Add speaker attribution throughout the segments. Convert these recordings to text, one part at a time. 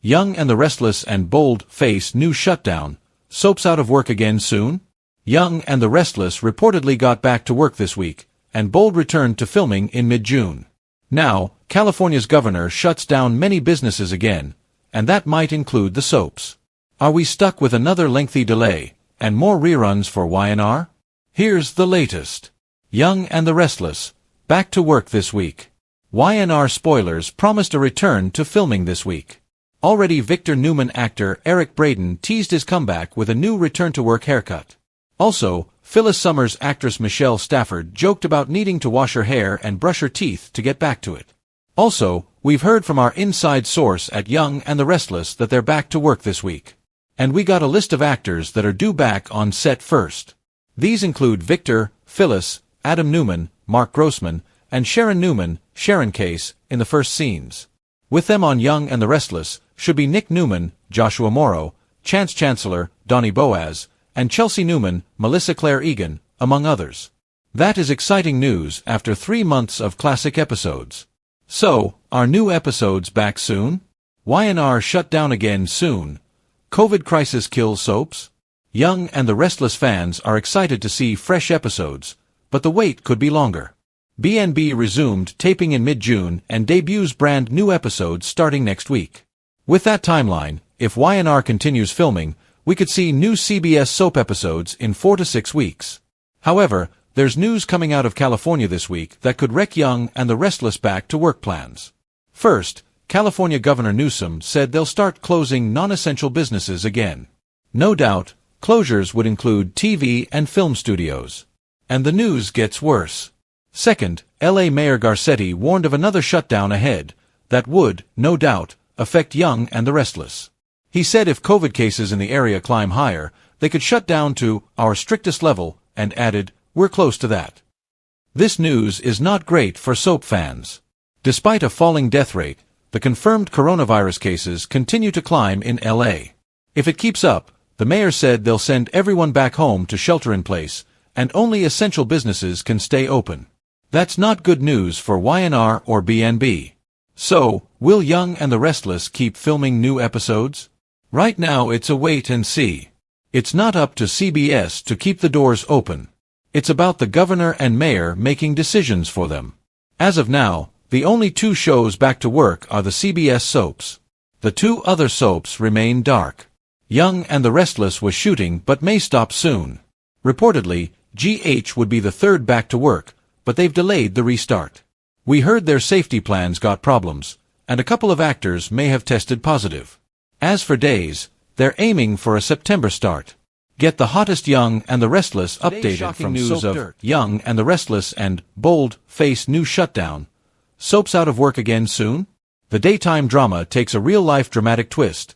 Speaker 1: Young and the Restless and Bold face new shutdown. Soaps out of work again soon? Young and the Restless reportedly got back to work this week, and Bold returned to filming in mid-June. Now, California's governor shuts down many businesses again, and that might include the soaps. Are we stuck with another lengthy delay, and more reruns for Y&R? Here's the latest. Young and the Restless, back to work this week. Y&R spoilers promised a return to filming this week. Already Victor Newman actor Eric Braeden teased his comeback with a new return-to-work haircut. Also, Phyllis Summers actress Michelle Stafford joked about needing to wash her hair and brush her teeth to get back to it. Also, we've heard from our inside source at Young and the Restless that they're back to work this week. And we got a list of actors that are due back on set first. These include Victor, Phyllis, Adam Newman, Mark Grossman, and Sharon Newman, Sharon Case, in the first scenes. With them on Young and the Restless should be Nick Newman, Joshua Morrow, Chance Chancellor, Donnie Boaz, and Chelsea Newman, Melissa Claire Egan, among others. That is exciting news after 3 months of classic episodes. So, are new episodes back soon? Y&R shut down again soon. COVID crisis kills soaps? Young and the Restless fans are excited to see fresh episodes, but the wait could be longer. BNB resumed taping in mid-June and debuts brand new episodes starting next week. With that timeline, if Y&R continues filming, we could see new CBS soap episodes in 4 to 6 weeks. However, there's news coming out of California this week that could wreck Young and the Restless back-to-work plans. First, California Governor Newsom said they'll start closing non-essential businesses again. No doubt, closures would include TV and film studios. And the news gets worse. Second, LA Mayor Garcetti warned of another shutdown ahead that would, no doubt, affect Young and the Restless. He said if COVID cases in the area climb higher, they could shut down to our strictest level, and added, we're close to that. This news is not great for soap fans. Despite a falling death rate, the confirmed coronavirus cases continue to climb in LA. If it keeps up, the mayor said they'll send everyone back home to shelter in place, and only essential businesses can stay open. That's not good news for Y&R or BNB. So, will Young and the Restless keep filming new episodes? Right now it's a wait and see. It's not up to CBS to keep the doors open. It's about the governor and mayor making decisions for them. As of now, the only 2 shows back to work are the CBS soaps. The 2 other soaps remain dark. Young and the Restless was shooting but may stop soon. Reportedly, GH would be the 3rd back to work, but they've delayed the restart. We heard their safety plans got problems, and a couple of actors may have tested positive. As for days, they're aiming for a September start. Get the hottest Young and the Restless updated from news of Young and the Restless and Bold face new shutdown. Soaps out of work again soon? The daytime drama takes a real-life dramatic twist.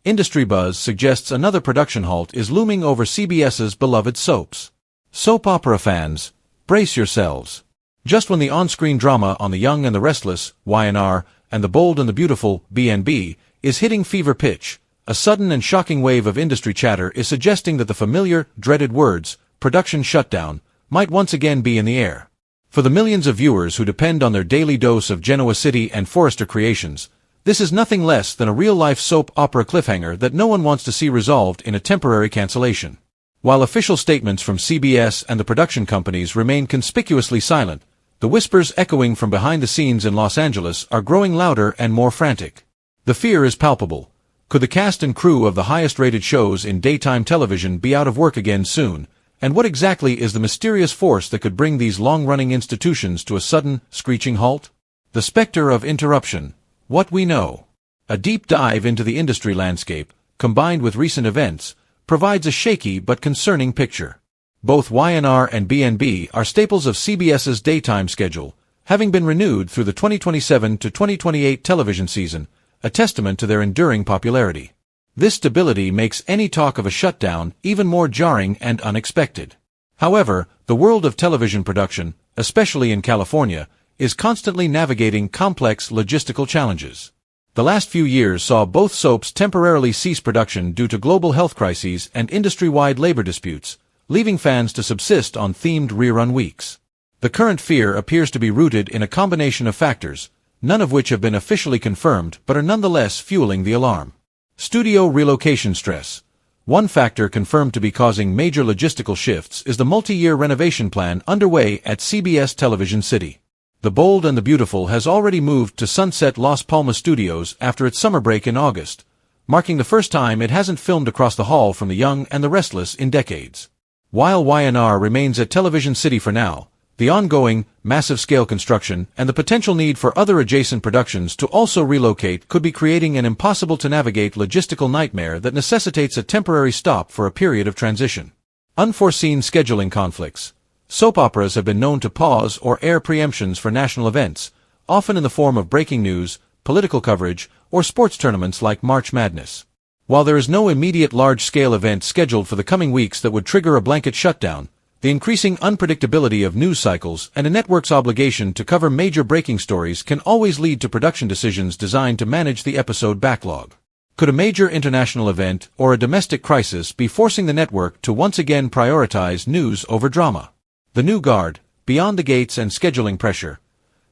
Speaker 1: Industry buzz suggests another production halt is looming over CBS's beloved soaps. Soap opera fans, brace yourselves. Just when the on-screen drama on the Young and the Restless, Y&R, and the Bold and the Beautiful, BNB, is hitting fever pitch, a sudden and shocking wave of industry chatter is suggesting that the familiar, dreaded words, production shutdown, might once again be in the air. For the millions of viewers who depend on their daily dose of Genoa City and Forrester creations, this is nothing less than a real-life soap opera cliffhanger that no one wants to see resolved in a temporary cancellation. While official statements from CBS and the production companies remain conspicuously silent, the whispers echoing from behind the scenes in Los Angeles are growing louder and more frantic. The fear is palpable. Could the cast and crew of the highest-rated shows in daytime television be out of work again soon? And what exactly is the mysterious force that could bring these long-running institutions to a sudden, screeching halt? The specter of interruption. What we know. A deep dive into the industry landscape, combined with recent events, provides a shaky but concerning picture. Both Y&R and BNB are staples of CBS's daytime schedule, having been renewed through the 2027 to 2028 television season, a testament to their enduring popularity. This stability makes any talk of a shutdown even more jarring and unexpected. However, the world of television production, especially in California, is constantly navigating complex logistical challenges. The last few years saw both soaps temporarily cease production due to global health crises and industry-wide labor disputes, leaving fans to subsist on themed rerun weeks. The current fear appears to be rooted in a combination of factors: none of which have been officially confirmed but are nonetheless fueling the alarm. Studio relocation stress. One factor confirmed to be causing major logistical shifts is the multi-year renovation plan underway at CBS Television City. The Bold and the Beautiful has already moved to Sunset Las Palmas Studios after its summer break in August, marking the first time it hasn't filmed across the hall from The Young and the Restless in decades. While Y&R remains at Television City for now, the ongoing, massive-scale construction and the potential need for other adjacent productions to also relocate could be creating an impossible-to-navigate logistical nightmare that necessitates a temporary stop for a period of transition. Unforeseen scheduling conflicts. Soap operas have been known to pause or air preemptions for national events, often in the form of breaking news, political coverage, or sports tournaments like March Madness. While there is no immediate large-scale event scheduled for the coming weeks that would trigger a blanket shutdown, the increasing unpredictability of news cycles and a network's obligation to cover major breaking stories can always lead to production decisions designed to manage the episode backlog. Could a major international event or a domestic crisis be forcing the network to once again prioritize news over drama? The new guard, Beyond the Gates and scheduling pressure.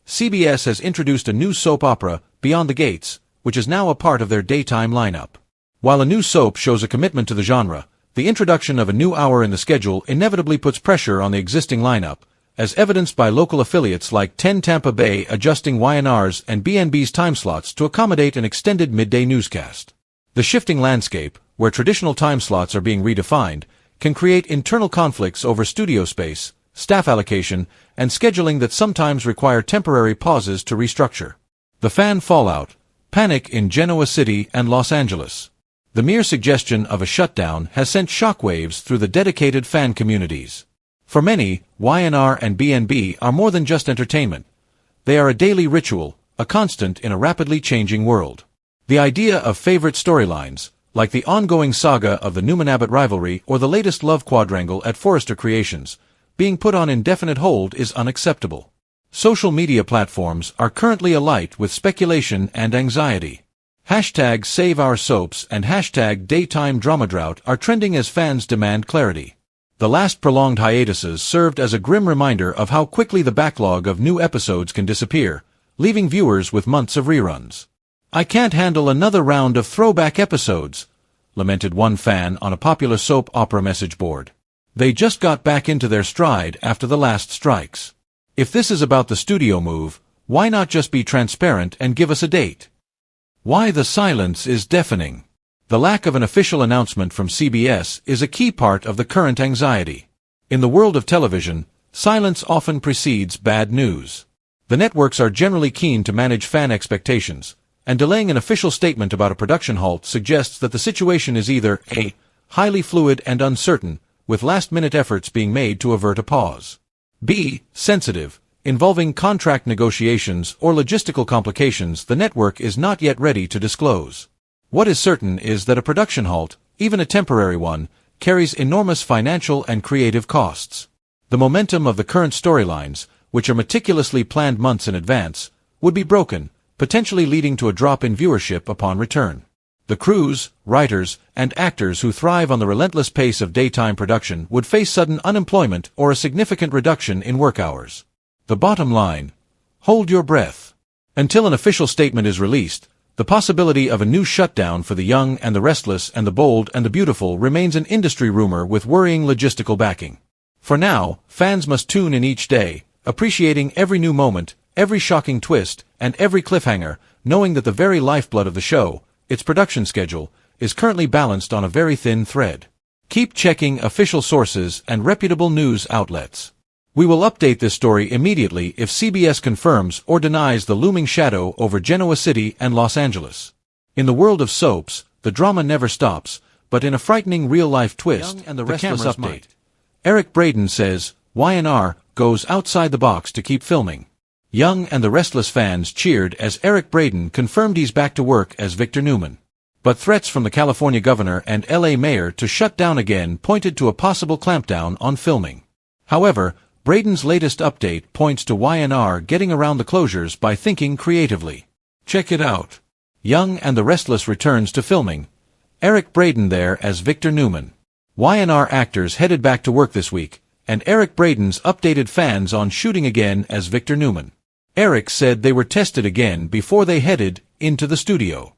Speaker 1: CBS has introduced a new soap opera, Beyond the Gates, which is now a part of their daytime lineup. While a new soap shows a commitment to the genre, the introduction of a new hour in the schedule inevitably puts pressure on the existing lineup, as evidenced by local affiliates like 10 Tampa Bay adjusting Y&R's and BNB's time slots to accommodate an extended midday newscast. The shifting landscape, where traditional time slots are being redefined, can create internal conflicts over studio space, staff allocation, and scheduling that sometimes require temporary pauses to restructure. The fan fallout. Panic in Genoa City and Los Angeles. The mere suggestion of a shutdown has sent shockwaves through the dedicated fan communities. For many, Y&R and BNB are more than just entertainment. They are a daily ritual, a constant in a rapidly changing world. The idea of favorite storylines, like the ongoing saga of the Newman-Abbott rivalry or the latest love quadrangle at Forrester Creations, being put on indefinite hold is unacceptable. Social media platforms are currently alight with speculation and anxiety. Hashtag Save Our Soaps and hashtag Daytime Drama Drought are trending as fans demand clarity. The last prolonged hiatuses served as a grim reminder of how quickly the backlog of new episodes can disappear, leaving viewers with months of reruns. "I can't handle another round of throwback episodes," lamented one fan on a popular soap opera message board. "They just got back into their stride after the last strikes. If this is about the studio move, why not just be transparent and give us a date?" Why the silence is deafening. The lack of an official announcement from CBS is a key part of the current anxiety. In the world of television, silence often precedes bad news. The networks are generally keen to manage fan expectations, and delaying an official statement about a production halt suggests that the situation is either A. highly fluid and uncertain, with last-minute efforts being made to avert a pause. B. sensitive, involving contract negotiations or logistical complications the network is not yet ready to disclose. What is certain is that a production halt, even a temporary one, carries enormous financial and creative costs. The momentum of the current storylines, which are meticulously planned months in advance, would be broken, potentially leading to a drop in viewership upon return. The crews, writers, and actors who thrive on the relentless pace of daytime production would face sudden unemployment or a significant reduction in work hours. The bottom line: hold your breath. Until an official statement is released, the possibility of a new shutdown for The Young and the Restless and the Bold and the Beautiful remains an industry rumor with worrying logistical backing. For now, fans must tune in each day, appreciating every new moment, every shocking twist, and every cliffhanger, knowing that the very lifeblood of the show, its production schedule, is currently balanced on a very thin thread. Keep checking official sources and reputable news outlets. We will update this story immediately if CBS confirms or denies the looming shadow over Genoa City and Los Angeles. In the world of soaps, the drama never stops, but in a frightening real-life twist, the Restless update. Might. Eric Braeden says, Y&R goes outside the box to keep filming. Young and the Restless fans cheered as Eric Braeden confirmed he's back to work as Victor Newman. But threats from the California governor and LA mayor to shut down again pointed to a possible clampdown on filming. However, Braden's latest update points to Y&R getting around the closures by thinking creatively. Check it out. Young and the Restless returns to filming. Eric Braeden there as Victor Newman. Y&R actors headed back to work this week, and Eric Braeden's updated fans on shooting again as Victor Newman. Eric said they were tested again before they headed into the studio.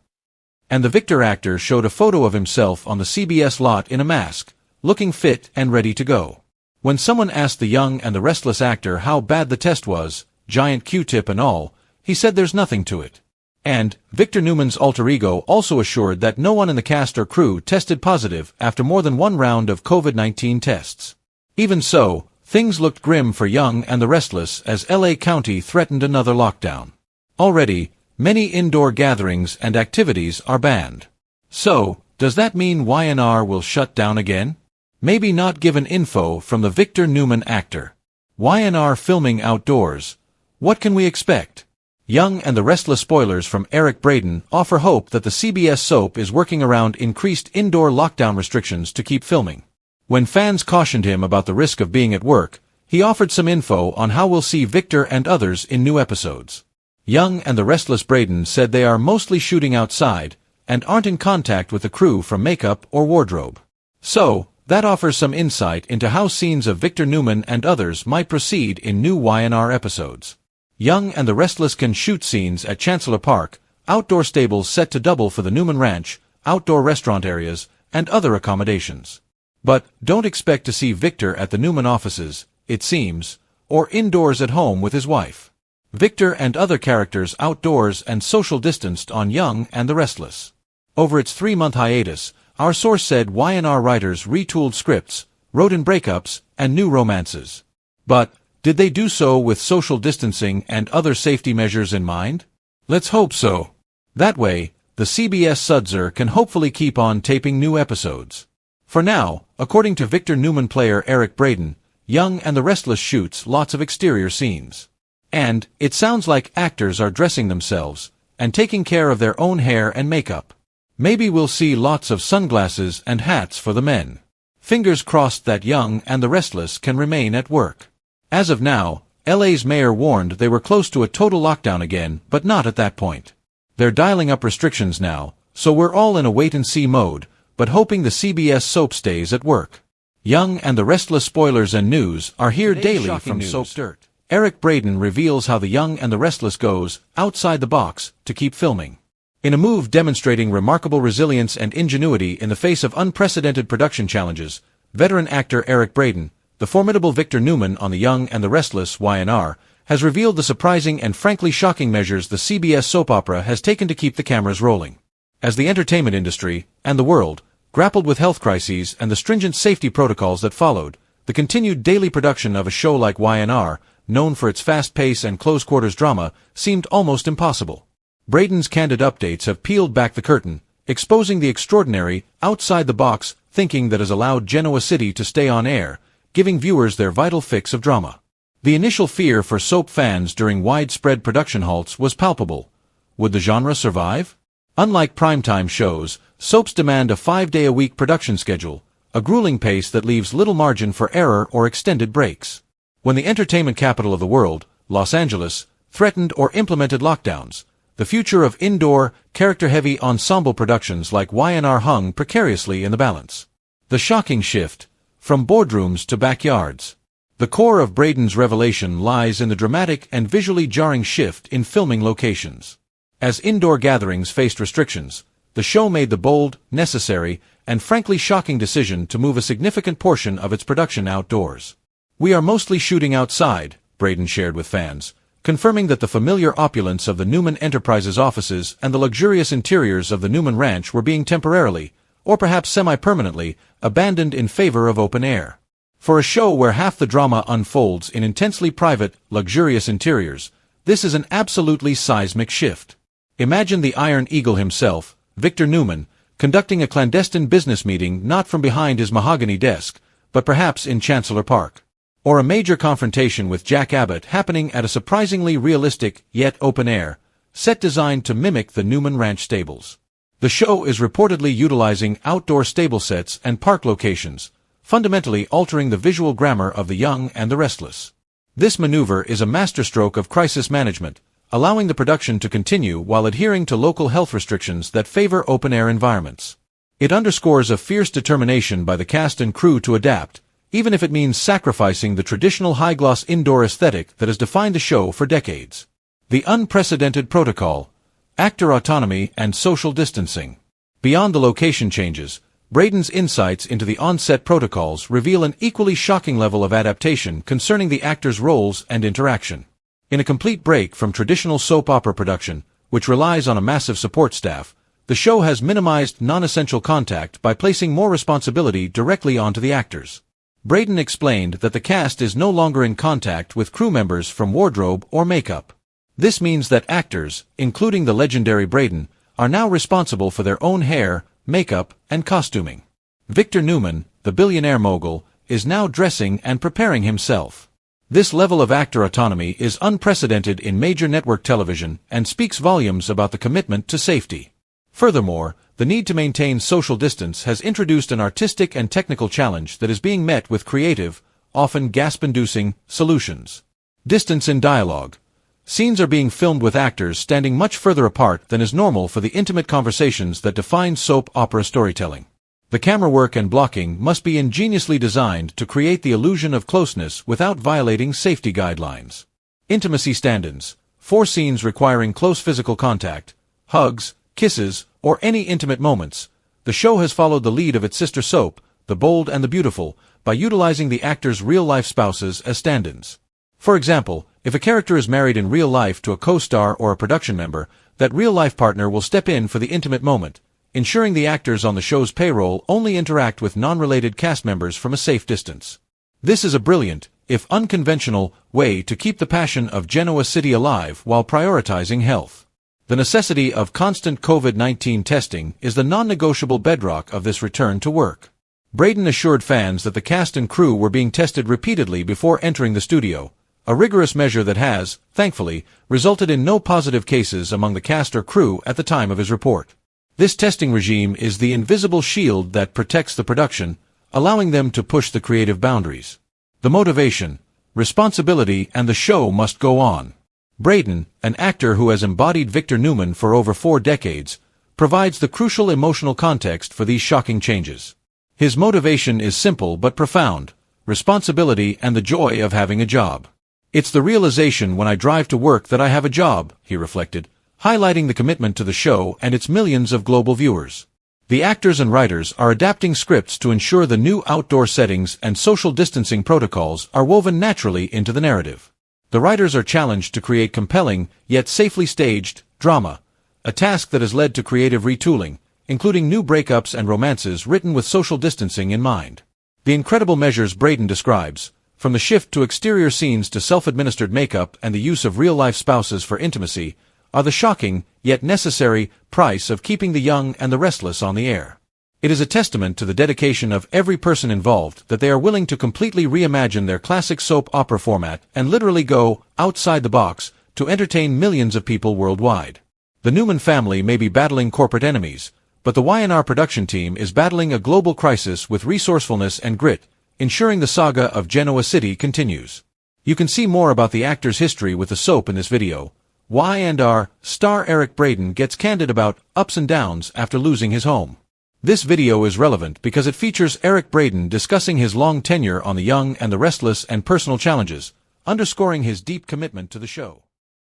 Speaker 1: And the Victor actor showed a photo of himself on the CBS lot in a mask, looking fit and ready to go. When someone asked the young and the restless actor how bad the test was, giant Q-tip and all, he said there's nothing to it. And Victor Newman's alter ego also assured that no one in the cast or crew tested positive after more than one round of COVID-19 tests. Even so, things looked grim for Young and the Restless as LA County threatened another lockdown. Already, many indoor gatherings and activities are banned. So, does that mean Y&R will shut down again? Maybe not, given info from the Victor Newman actor. Y&R filming outdoors. What can we expect? Young and the Restless spoilers from Eric Braeden offer hope that the CBS soap is working around increased indoor lockdown restrictions to keep filming. When fans cautioned him about the risk of being at work, he offered some info on how we'll see Victor and others in new episodes. Young and the Restless Braeden said they are mostly shooting outside and aren't in contact with the crew from makeup or wardrobe. So, that offers some insight into how scenes of Victor Newman and others might proceed in new Y&R episodes. Young and the Restless can shoot scenes at Chancellor Park, outdoor stables set to double for the Newman Ranch, outdoor restaurant areas, and other accommodations. But don't expect to see Victor at the Newman offices, it seems, or indoors at home with his wife. Victor and other characters outdoors and social distanced on Young and the Restless. Over its 3-month hiatus, our source said Y&R writers retooled scripts, wrote in breakups, and new romances. But did they do so with social distancing and other safety measures in mind? Let's hope so. That way, the CBS Sudzer can hopefully keep on taping new episodes. For now, according to Victor Newman player Eric Braeden, Young and the Restless shoots lots of exterior scenes. And it sounds like actors are dressing themselves and taking care of their own hair and makeup. Maybe we'll see lots of sunglasses and hats for the men. Fingers crossed that Young and the Restless can remain at work. As of now, LA's mayor warned they were close to a total lockdown again, but not at that point. They're dialing up restrictions now, so we're all in a wait-and-see mode, but hoping the CBS soap stays at work. Young and the Restless spoilers and news are here daily from Soap Dirt. Eric Braeden reveals how the Young and the Restless goes outside the box to keep filming. In a move demonstrating remarkable resilience and ingenuity in the face of unprecedented production challenges, veteran actor Eric Braeden, the formidable Victor Newman on the Young and the Restless Y&R, has revealed the surprising and frankly shocking measures the CBS soap opera has taken to keep the cameras rolling. As the entertainment industry, and the world, grappled with health crises and the stringent safety protocols that followed, the continued daily production of a show like Y&R, known for its fast pace and close-quarters drama, seemed almost impossible. Braeden's candid updates have peeled back the curtain, exposing the extraordinary, outside-the-box thinking that has allowed Genoa City to stay on air, giving viewers their vital fix of drama. The initial fear for soap fans during widespread production halts was palpable. Would the genre survive? Unlike primetime shows, soaps demand a 5-day-a-week production schedule, a grueling pace that leaves little margin for error or extended breaks. When the entertainment capital of the world, Los Angeles, threatened or implemented lockdowns, the future of indoor, character-heavy ensemble productions like Y&R hung precariously in the balance. The shocking shift, from boardrooms to backyards. The core of Braeden's revelation lies in the dramatic and visually jarring shift in filming locations. As indoor gatherings faced restrictions, the show made the bold, necessary, and frankly shocking decision to move a significant portion of its production outdoors. "We are mostly shooting outside," Braeden shared with fans, confirming that the familiar opulence of the Newman Enterprises offices and the luxurious interiors of the Newman Ranch were being temporarily, or perhaps semi-permanently, abandoned in favor of open air. For a show where half the drama unfolds in intensely private, luxurious interiors, this is an absolutely seismic shift. Imagine the Iron Eagle himself, Victor Newman, conducting a clandestine business meeting not from behind his mahogany desk, but perhaps in Chancellor Park. Or a major confrontation with Jack Abbott happening at a surprisingly realistic, yet open-air, set designed to mimic the Newman Ranch stables. The show is reportedly utilizing outdoor stable sets and park locations, fundamentally altering the visual grammar of the Young and the Restless. This maneuver is a masterstroke of crisis management, allowing the production to continue while adhering to local health restrictions that favor open-air environments. It underscores a fierce determination by the cast and crew to adapt, even if it means sacrificing the traditional high-gloss indoor aesthetic that has defined the show for decades. The unprecedented protocol, actor autonomy and social distancing. Beyond the location changes, Braden's insights into the on-set protocols reveal an equally shocking level of adaptation concerning the actors' roles and interaction. In a complete break from traditional soap opera production, which relies on a massive support staff, the show has minimized non-essential contact by placing more responsibility directly onto the actors. Braden explained that the cast is no longer in contact with crew members from wardrobe or makeup. This means that actors, including the legendary Braden, are now responsible for their own hair, makeup, and costuming. Victor Newman, the billionaire mogul, is now dressing and preparing himself. This level of actor autonomy is unprecedented in major network television and speaks volumes about the commitment to safety. Furthermore, the need to maintain social distance has introduced an artistic and technical challenge that is being met with creative, often gasp-inducing, solutions. Distance in dialogue. Scenes are being filmed with actors standing much further apart than is normal for the intimate conversations that define soap opera storytelling. The camera work and blocking must be ingeniously designed to create the illusion of closeness without violating safety guidelines. Intimacy stand-ins. 4 scenes requiring close physical contact, hugs, kisses, or any intimate moments. The show has followed the lead of its sister soap, The Bold and the Beautiful, by utilizing the actors' real-life spouses as stand-ins. For example, if a character is married in real life to a co-star or a production member, that real-life partner will step in for the intimate moment, ensuring the actors on the show's payroll only interact with non-related cast members from a safe distance. This is a brilliant, if unconventional, way to keep the passion of Genoa City alive while prioritizing health. The necessity of constant COVID-19 testing is the non-negotiable bedrock of this return to work. Braden assured fans that the cast and crew were being tested repeatedly before entering the studio, a rigorous measure that has, thankfully, resulted in no positive cases among the cast or crew at the time of his report. This testing regime is the invisible shield that protects the production, allowing them to push the creative boundaries. The motivation, responsibility, and the show must go on. Braden, an actor who has embodied Victor Newman for over 4 decades, provides the crucial emotional context for these shocking changes. His motivation is simple but profound: responsibility and the joy of having a job. It's the realization when I drive to work that I have a job, he reflected, highlighting the commitment to the show and its millions of global viewers. The actors and writers are adapting scripts to ensure the new outdoor settings and social distancing protocols are woven naturally into the narrative. The writers are challenged to create compelling, yet safely staged, drama, a task that has led to creative retooling, including new breakups and romances written with social distancing in mind. The incredible measures Braden describes, from the shift to exterior scenes to self-administered makeup and the use of real-life spouses for intimacy, are the shocking, yet necessary, price of keeping the young and the restless on the air. It is a testament to the dedication of every person involved that they are willing to completely reimagine their classic soap opera format and literally go outside the box to entertain millions of people worldwide. The Newman family may be battling corporate enemies, but the Y&R production team is battling a global crisis with resourcefulness and grit, ensuring the saga of Genoa City continues. You can see more about the actor's history with the soap in this video. Y&R star Eric Braden gets candid about ups and downs after losing his home. This video is relevant because it features Eric Braden discussing his long tenure on The Young and the Restless and personal challenges, underscoring his deep commitment to the show.